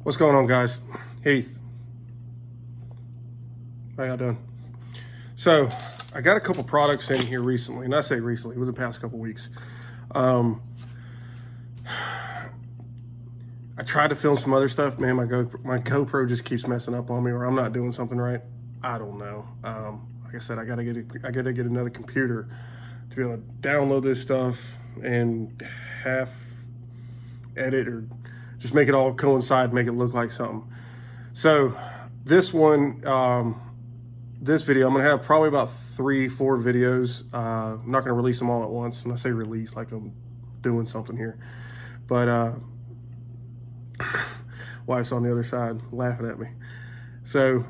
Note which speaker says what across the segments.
Speaker 1: What's going on, guys? Heath, how y'all doing? So I got a couple products in here recently, and I say recently, it was the past couple weeks. I tried to film some other stuff. Man, my GoPro just keeps messing up on me, or I'm not doing something right. I don't know. Like I said, I gotta get another computer to be able to download this stuff and half edit or just make it all coincide, make it look like something. So this one, this video, I'm gonna have probably about 3-4 videos. I'm not gonna release them all at once. When I say release, like I'm doing something here. But wife's on the other side laughing at me. So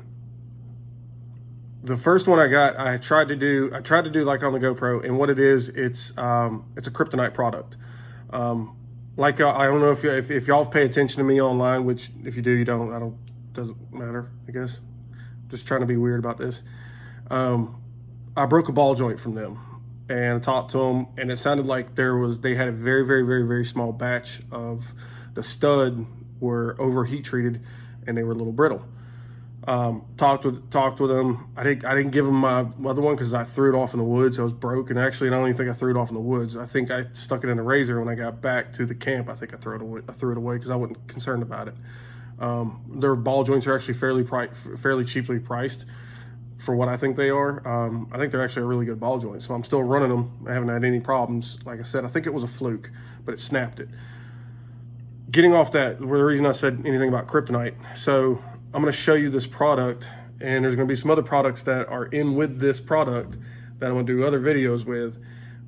Speaker 1: the first one I got, I tried to do like on the GoPro, and what it is, it's a Kryptonite product. Like I don't know if y'all pay attention to me online, which if you do, you don't. Doesn't matter, I guess. Just trying to be weird about this. I broke a ball joint from them, and I talked to them, and it sounded like they had a very small batch of the stud were overheat treated, and they were a little brittle. Talked with them. I didn't give them my other one because I threw it off in the woods. I was broke, and actually, I don't even think I threw it off in the woods. I think I stuck it in a razor when I got back to the camp. I think I threw it away because I wasn't concerned about it. Their ball joints are actually fairly cheaply priced for what I think they are. I think they're actually a really good ball joint, so I'm still running them. I haven't had any problems. Like I said, I think it was a fluke, but it snapped it. Getting off that, the reason I said anything about Kryptonite. So I'm going to show you this product, and there's going to be some other products that are in with this product that I'm going to do other videos with,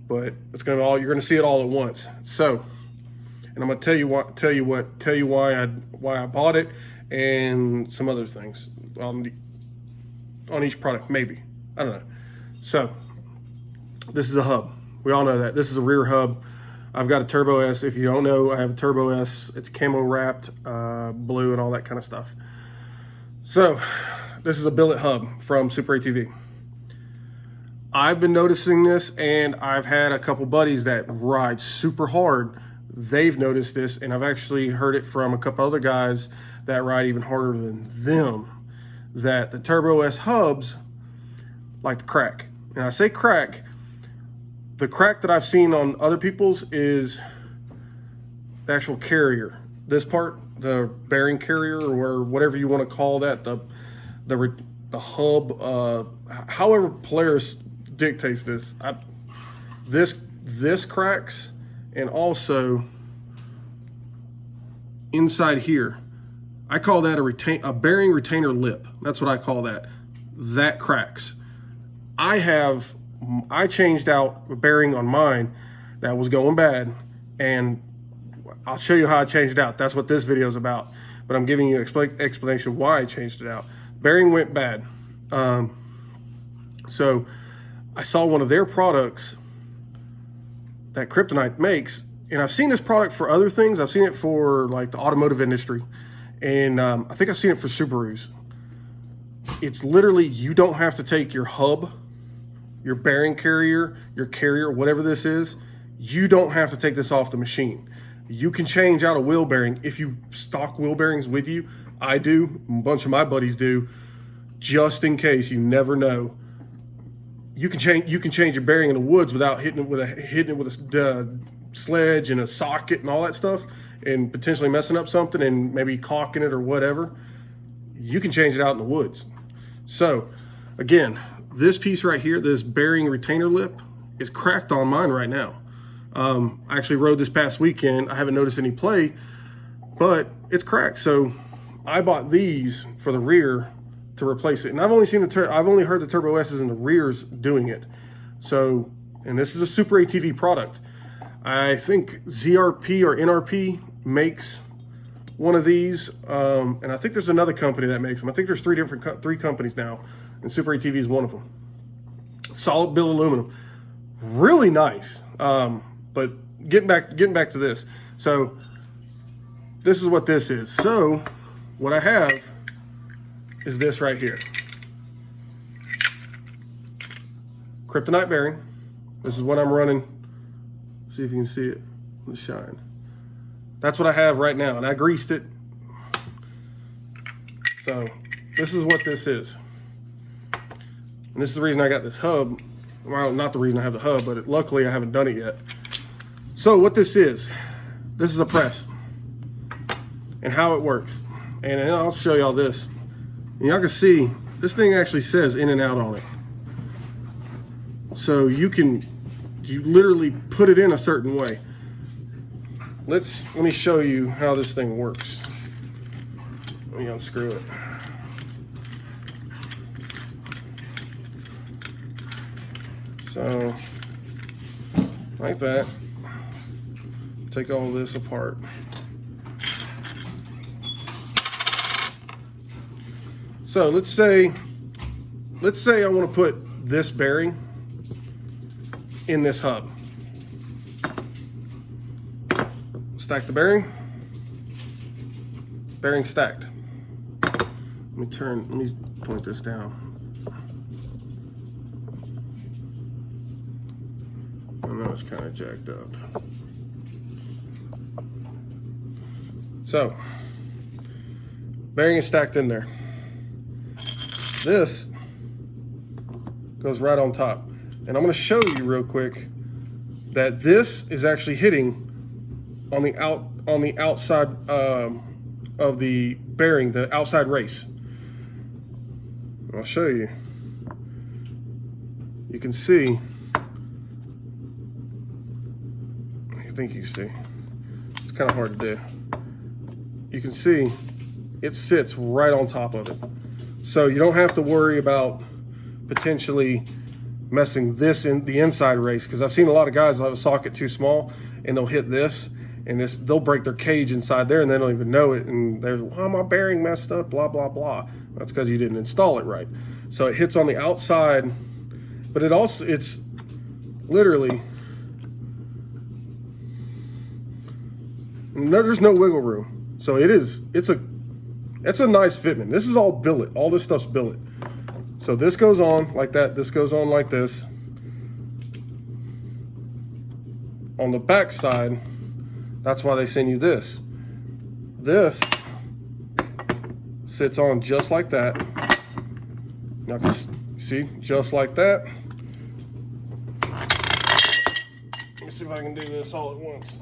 Speaker 1: but it's going to you're going to see it all at once. So, and I'm going to tell you why I bought it and some other things on each product, maybe. I don't know. So this is a hub. We all know that. This is a rear hub. I've got a Turbo S. If you don't know, I have a Turbo S. It's camo wrapped, blue and all that kind of stuff. So this is a billet hub from Super ATV. I've been noticing this, and I've had a couple buddies that ride super hard. They've noticed this, and I've actually heard it from a couple other guys that ride even harder than them, that the Turbo S hubs like to crack. And I say crack, the crack that I've seen on other people's is the actual carrier. This part, the bearing carrier, or whatever you want to call that, the hub, however Polaris dictates this. This cracks, and also inside here, I call that a bearing retainer lip. That's what I call that. That cracks. I changed out a bearing on mine that was going bad, and I'll show you how I changed it out. That's what this video is about. But I'm giving you an explanation why I changed it out. Bearing went bad. So I saw one of their products that Kryptonite makes, and I've seen this product for other things. I've seen it for like the automotive industry, and I think I've seen it for Subarus. It's literally, you don't have to take your hub, your bearing carrier, your carrier, whatever this is, you don't have to take this off the machine. You can change out a wheel bearing if you stock wheel bearings with you. I do, a bunch of my buddies do, just in case. You never know. You can change your bearing in the woods without hitting it with a sledge and a socket and all that stuff, and potentially messing up something and maybe caulking it or whatever. You can change it out in the woods. So again, this piece right here, this bearing retainer lip, is cracked on mine right now. I actually rode this past weekend. I haven't noticed any play, but it's cracked. So I bought these for the rear to replace it. And I've only heard the Turbo S's in the rears doing it. So, and this is a Super ATV product. I think ZRP or NRP makes one of these. And I think there's another company that makes them. I think there's three companies now, and Super ATV is one of them. Solid bill aluminum, really nice. But getting back to this. So this is what this is. So what I have is this right here. Kryptonite bearing. This is what I'm running. See if you can see it in the shine. That's what I have right now, and I greased it. So this is what this is. And this is the reason I got this hub. Well, not the reason I have the hub, but luckily I haven't done it yet. So what this is a press and how it works. And I'll show y'all this. And y'all can see this thing actually says in and out on it. So you literally put it in a certain way. Let me show you how this thing works. Let me unscrew it. So, like that. Take all this apart. So let's say I want to put this bearing in this hub. Stack the bearing stacked. Let me point this down. I know it's kind of jacked up. So, bearing is stacked in there. This goes right on top. And I'm going to show you real quick that this is actually hitting on the outside of the bearing, the outside race. I'll show you. You can see. I think you see. It's kind of hard to do. You can see it sits right on top of it. So you don't have to worry about potentially messing this in the inside race, because I've seen a lot of guys have a socket too small and they'll hit this and they'll break their cage inside there and they don't even know it, and there's, well, my bearing messed up, blah blah blah. That's because you didn't install it right. So it hits on the outside, but it's literally, there's no wiggle room. So it's a nice fitment. This is all billet. All this stuff's billet. So this goes on like that. This goes on like this. On the back side, that's why they send you this. This sits on just like that. Now you can see, just like that. Let me see if I can do this all at once.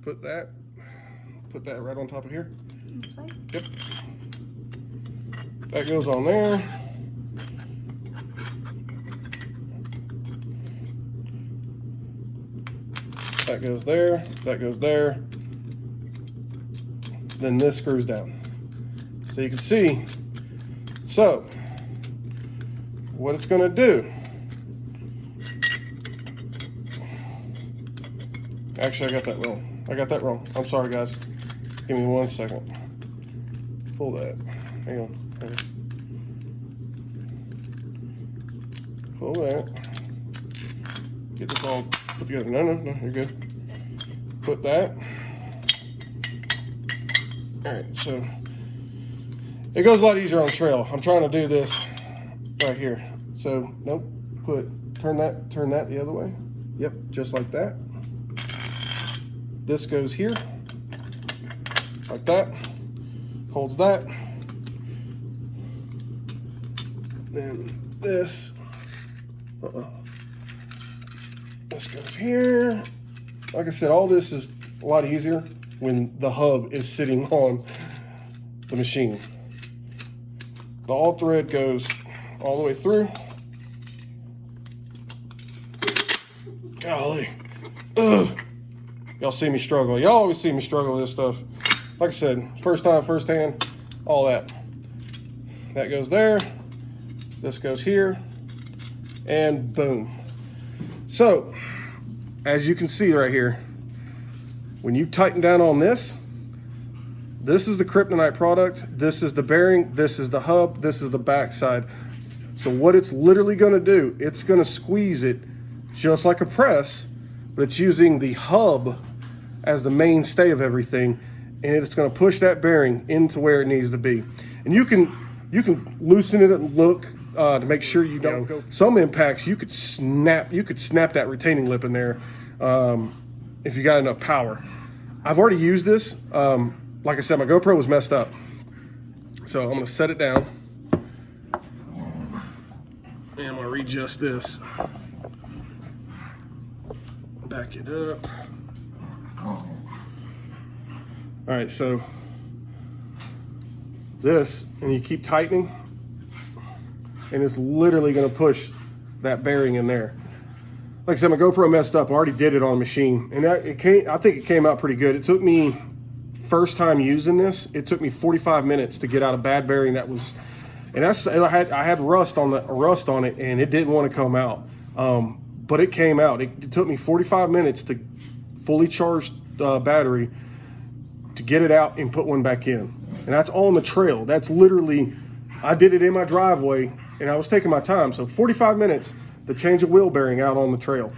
Speaker 1: Put that right on top of here.
Speaker 2: That's right.
Speaker 1: Yep. That goes on there. That goes there. That goes there. Then this screws down. So you can see. So what it's going to do. Actually, I got that wrong. I'm sorry, guys. Give me 1 second. Pull that. Hang on. Pull that. Get this all put together. No, you're good. Put that. All right, so it goes a lot easier on trail. I'm trying to do this right here. So, nope. Turn that the other way. Yep, just like that. This goes here, like that, holds that. Then this, this goes here. Like I said, all this is a lot easier when the hub is sitting on the machine. The all thread goes all the way through. Golly. Ugh. Y'all see me struggle. Y'all always see me struggle with this stuff. Like I said, first time, first hand, all that. That goes there. This goes here. And boom. So, as you can see right here, when you tighten down on this, this is the Kryptonite product. This is the bearing. This is the hub. This is the backside. So what it's literally going to do, it's going to squeeze it just like a press, but it's using the hub as the mainstay of everything, and it's going to push that bearing into where it needs to be. And you can loosen it and look to make sure you don't go. Some impacts you could snap that retaining lip in there. if you got enough power. I've already used this. Like I said, my GoPro was messed up. So I'm gonna set it down. And I'm gonna readjust this. Back it up. All right, so this, and you keep tightening, and it's literally gonna push that bearing in there. Like I said, my GoPro messed up. I already did it on a machine, and I think it came out pretty good. It took me, first time using this, it took me 45 minutes to get out a bad bearing that was, and I had rust on it, and it didn't want to come out. But it came out. It took me 45 minutes to fully charge battery to get it out and put one back in. And that's on the trail. That's literally, I did it in my driveway, and I was taking my time. So 45 minutes to change a wheel bearing out on the trail.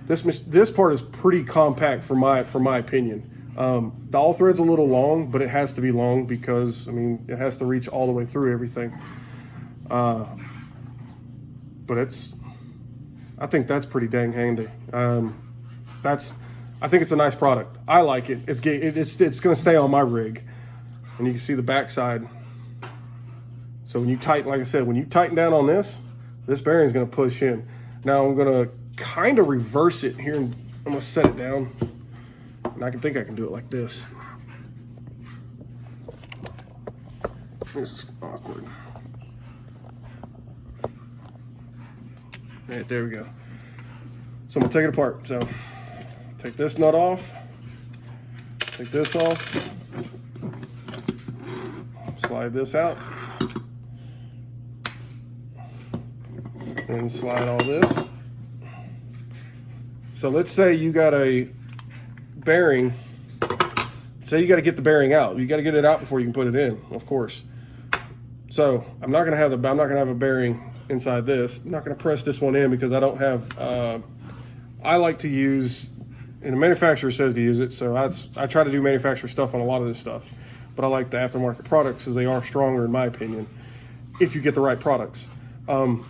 Speaker 1: This part is pretty compact for my opinion. The all thread's a little long, but it has to be long because, I mean, it has to reach all the way through everything. But I think that's pretty dang handy. I think it's a nice product. I like it. It's going to stay on my rig, and you can see the backside. So when you tighten, like I said, when you tighten down on this bearing is going to push in. Now I'm going to kind of reverse it here, and I'm going to set it down. And I think I can do it like this. This is awkward. Right, there we go. So I'm gonna take it apart. So take this nut off, take this off, slide this out, and slide all this. So let's say you got a bearing. Say you got to get the bearing out. You got to get it out before you can put it in, of course. So I'm not gonna have a bearing inside this. I'm not gonna press this one in because I don't have. I like to use, and the manufacturer says to use it, so I try to do manufacturer stuff on a lot of this stuff. But I like the aftermarket products because they are stronger, in my opinion, if you get the right products. Bearing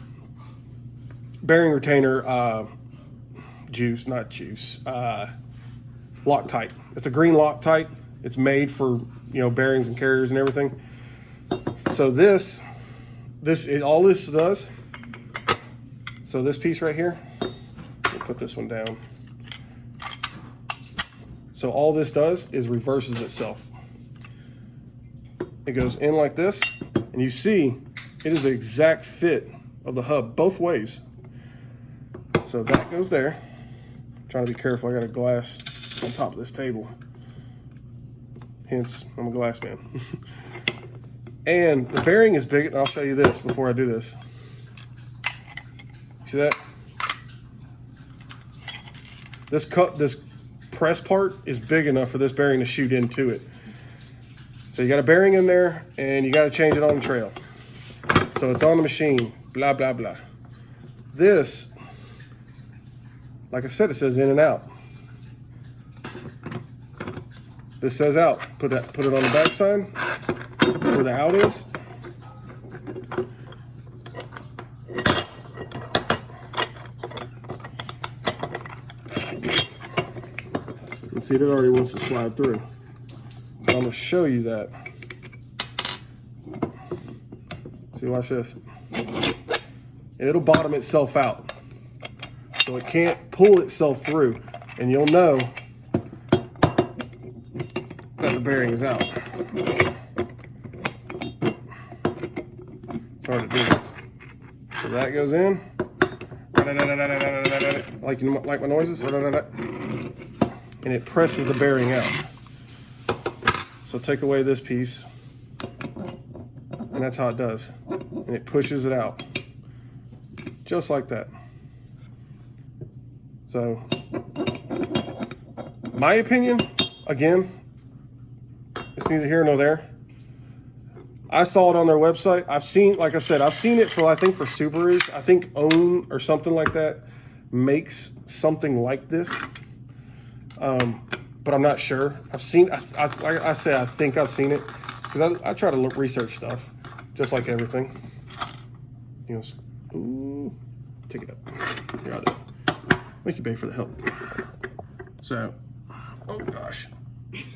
Speaker 1: retainer, juice, not juice. Loctite. It's a green Loctite. It's made for, bearings and carriers and everything. So all this does. So this piece right here, we'll put this one down. So all this does is reverses itself. It goes in like this, and you see it is the exact fit of the hub both ways. So that goes there. I'm trying to be careful. I got a glass on top of this table. Hence, I'm a glass man. And the bearing is big, and I'll show you this before I do this. See that? This press part is big enough for this bearing to shoot into it. So you got a bearing in there, and you got to change it on the trail. So it's on the machine, blah, blah, blah. This, like I said, it says in and out. This says out. Put it on the back side where the out is. You can see it already wants to slide through. I'm going to show you that. See, watch this. And it'll bottom itself out. So it can't pull itself through. And you'll know that the bearing is out. It's hard to do this. So that goes in. Like my noises. And it presses the bearing out. So take away this piece. And that's how it does. And it pushes it out. Just like that. So, my opinion, again, it's neither here nor there. I saw it on their website. I've seen, like I said, I've seen it for, I think for Subarus. I think OWN or something like that makes something like this. But I'm not sure. I've seen, like I said, I think I've seen it because I try to research stuff, just like everything. Ooh, take it up. Here, I'll do it. Thank you, babe, for the help. So, oh gosh.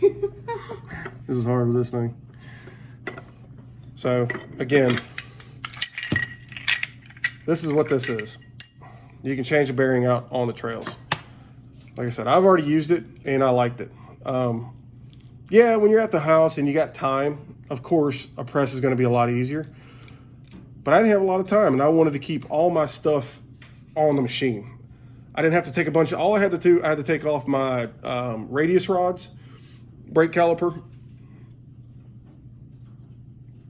Speaker 1: This is hard with this thing. So, again, this is what this is. You can change the bearing out on the trails. Like I said, I've already used it and I liked it. Yeah, when you're at the house and you got time, of course, a press is going to be a lot easier. But I didn't have a lot of time, and I wanted to keep all my stuff on the machine. I didn't have to take a bunch of, all I had to do, I had to take off my radius rods, brake caliper,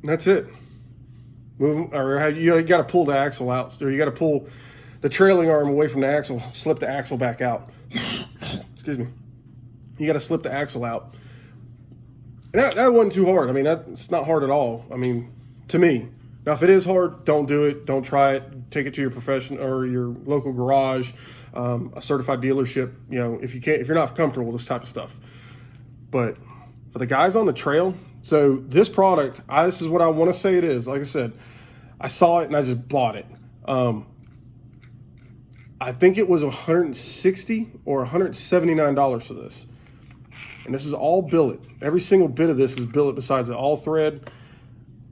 Speaker 1: and that's it. Move, or you got to pull the axle out, or you got to pull the trailing arm away from the axle, slip the axle back out. Excuse me. You got to slip the axle out. And that wasn't too hard. I mean, it's not hard at all. I mean, to me. Now, if it is hard, don't do it. Don't try it. Take it to your profession or your local garage, a certified dealership. You know, if you're not comfortable with this type of stuff. But for the guys on the trail, so this product, this is what I want to say it is. Like I said, I saw it and I just bought it. I think it was $160 or $179 for this. And this is all billet. Every single bit of this is billet besides the all thread.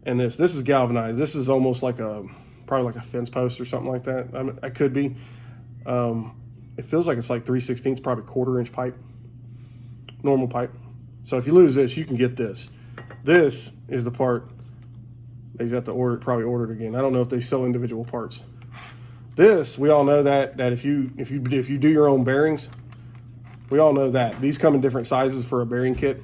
Speaker 1: And this is galvanized. This is almost like probably like a fence post or something like that. I mean, it could be. It feels like it's like 3/16, probably 1/4 inch pipe, normal pipe. So if you lose this, you can get this. This is the part they have to order, probably order it again. I don't know if they sell individual parts. This, we all know that if you do your own bearings, we all know that these come in different sizes for a bearing kit.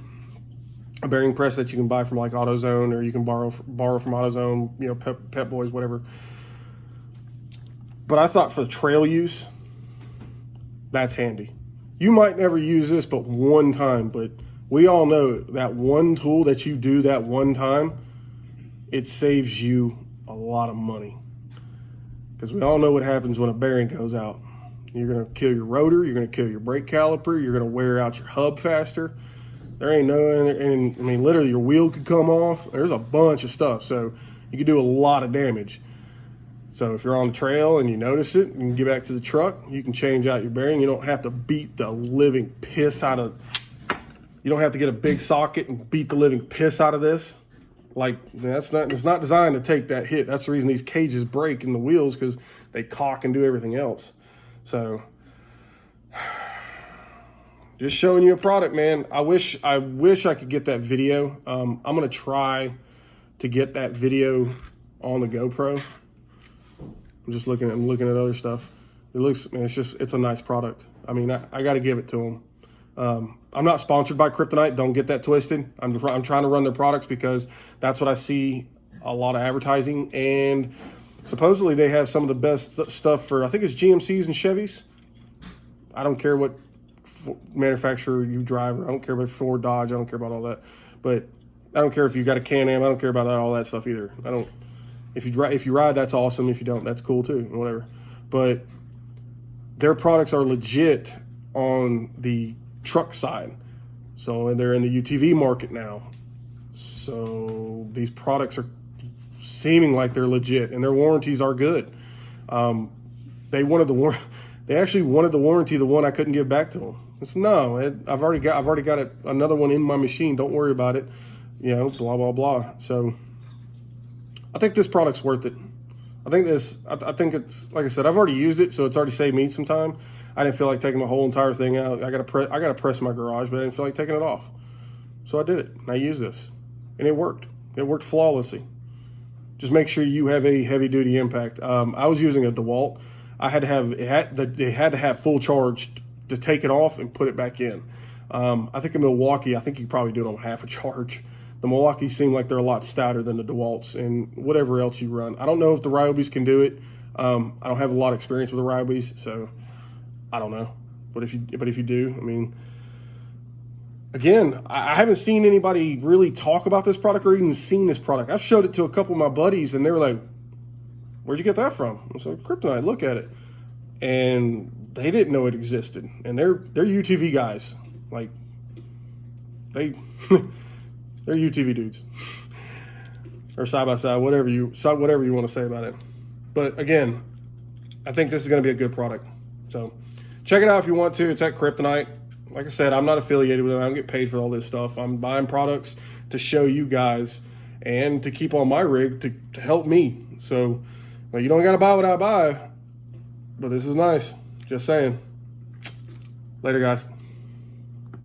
Speaker 1: A bearing press that you can buy from like AutoZone, or you can borrow from AutoZone, you know, Pep Boys, whatever. But I thought for trail use, that's handy. You might never use this but one time, but we all know that one tool that you do that one time, it saves you a lot of money. Because we all know what happens when a bearing goes out. You're going to kill your rotor, you're going to kill your brake caliper, you're going to wear out your hub faster. There ain't no, and I mean, literally your wheel could come off. There's a bunch of stuff. So you could do a lot of damage. So if you're on the trail and you notice it, you can get back to the truck, you can change out your bearing. You don't have to beat the living piss out of, you don't have to get a big socket and beat the living piss out of this. Like, it's not designed to take that hit. That's the reason these cages break in the wheels, because they cock and do everything else. So just showing you a product, man. I wish I could get that video. I'm gonna try to get that video on the GoPro. I'm looking at other stuff. It looks, man, it's a nice product. I mean, I got to give it to them. I'm not sponsored by Kryptonite. Don't get that twisted. I'm trying to run their products because that's what I see a lot of advertising, and supposedly they have some of the best stuff for, I think it's GMCs and Chevys. I don't care what manufacturer you drive, or I don't care about Ford, Dodge, I don't care about all that. But I don't care if you got a Can-Am, I don't care about all that stuff either. I don't. If you ride, that's awesome. If you don't, that's cool too, whatever. But their products are legit on the truck side. So they're in the UTV market now. So these products are seeming like they're legit, and their warranties are good. They actually wanted the warranty, the one I couldn't give back to them. It's no, I've already got another one in my machine. Don't worry about it. You know, blah blah blah. So I think this product's worth it. I think it's, like I said, I've already used it, so it's already saved me some time. I didn't feel like taking the whole entire thing out. I got to press my garage, but I didn't feel like taking it off. So I did it, and I used this, and it worked. It worked flawlessly. Just make sure you have a heavy duty impact. I was using a DeWalt. I had to have it had to have full charge to take it off and put it back in. I think in Milwaukee, I think you probably do it on half a charge. The Milwaukee seem like they're a lot stouter than the DeWalts and whatever else you run. I don't know if the Ryobis can do it. I don't have a lot of experience with the Ryobis, so I don't know. But if you do, I mean, again, I haven't seen anybody really talk about this product or even seen this product. I've showed it to a couple of my buddies, and they were like, "Where'd you get that from?" I said, "Kryptonite, look at it." And they didn't know it existed. And they're UTV guys. Like, they're UTV dudes. Or side-by-side, whatever you want to say about it. But again, I think this is going to be a good product. So check it out if you want to. It's at Kryptonite. Like I said, I'm not affiliated with them. I don't get paid for all this stuff. I'm buying products to show you guys and to keep on my rig to help me. So you don't got to buy what I buy, but this is nice. Just saying. Later, guys.